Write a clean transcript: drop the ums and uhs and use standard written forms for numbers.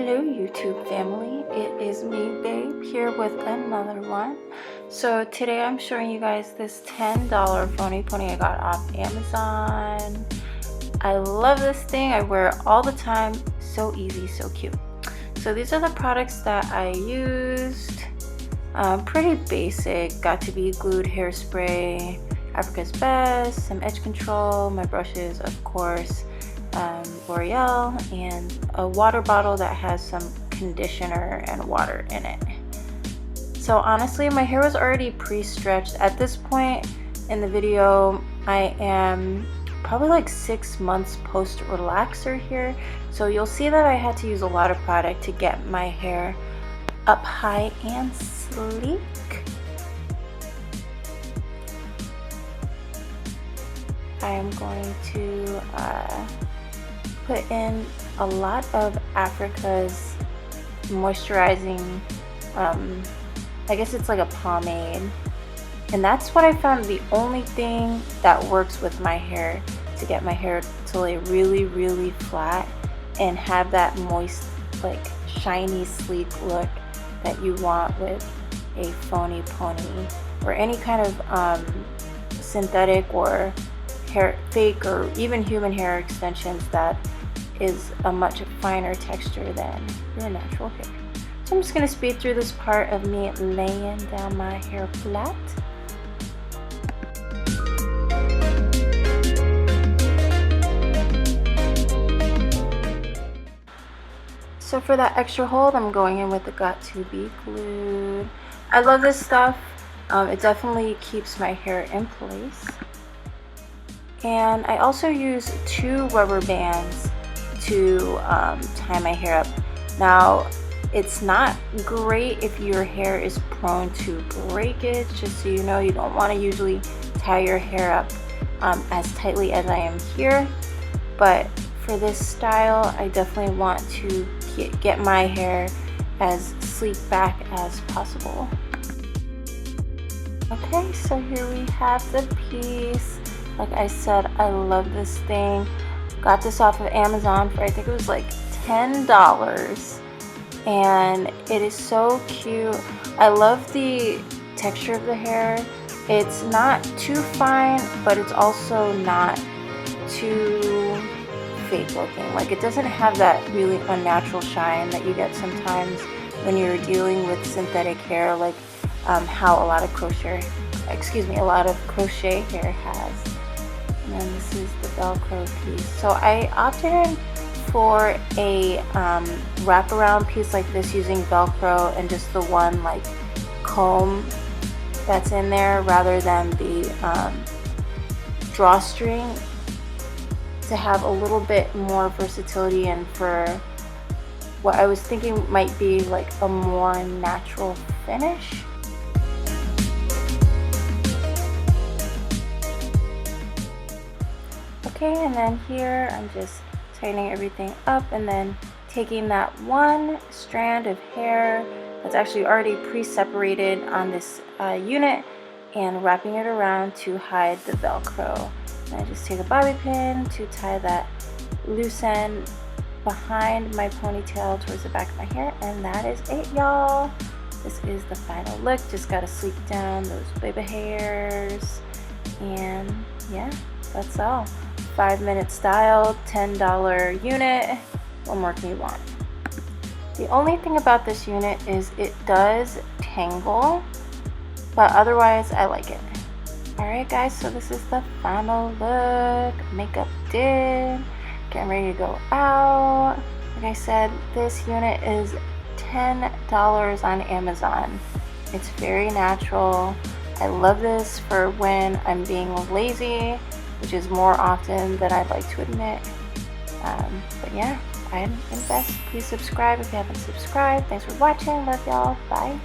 Hello YouTube family, it is me Babe here with another one. So today I'm showing you guys this $10 phony pony I got off Amazon. I love this thing, I wear it all the time, so easy, so cute. So these are the products that I used. Pretty basic, got to be glued hairspray, Africa's Best, some edge control, my brushes of course, L'Oreal, and a water bottle that has some conditioner and water in it. So honestly, my hair was already pre-stretched. At this point in the video, I am probably like 6 months post relaxer here, so you'll see that I had to use a lot of product to get my hair up high and sleek. I am going to put in a lot of Africa's moisturizing, I guess it's like a pomade, and that's what I found the only thing that works with my hair to get my hair to lay really flat and have that moist, like shiny, sleek look that you want with a phony pony or any kind of synthetic or hair, fake or even human hair extensions that is a much finer texture than your natural hair. So I'm just going to speed through this part of me laying down my hair flat. So for that extra hold, I'm going in with the Got To Be Glued. I love this stuff. It definitely keeps my hair in place. And I also use 2 rubber bands to tie my hair up. Now, it's not great if your hair is prone to breakage. Just so you know, you don't want to usually tie your hair up as tightly as I am here. But for this style, I definitely want to get my hair as sleek back as possible. Okay, so here we have the piece. Like I said, I love this thing. Got this off of Amazon for I think it was like $10, and it is so cute. I love the texture of the hair. It's not too fine, but it's also not too fake looking. Like, it doesn't have that really unnatural shine that you get sometimes when you're dealing with synthetic hair, like how a lot of crochet hair has. And then this is the Velcro piece. So I opted in for a wraparound piece like this using Velcro and just the one like comb that's in there rather than the drawstring, to have a little bit more versatility and for what I was thinking might be like a more natural finish. Okay, and then here I'm just tightening everything up and then taking that one strand of hair that's actually already pre-separated on this unit and wrapping it around to hide the Velcro. And I just take a bobby pin to tie that loose end behind my ponytail towards the back of my hair, and that is it, y'all. This is the final look. Just gotta sleek down those baby hairs, and yeah, that's all. 5-minute style, $10 unit. What more can you want? The only thing about this unit is it does tangle, but otherwise I like it. Alright guys, so this is the final look. Makeup did. Getting ready to go out. Like I said, this unit is $10 on Amazon. It's very natural. I love this for when I'm being lazy, which is more often than I'd like to admit. But yeah, I'm in best. Please subscribe if you haven't subscribed. Thanks for watching. Love y'all. Bye.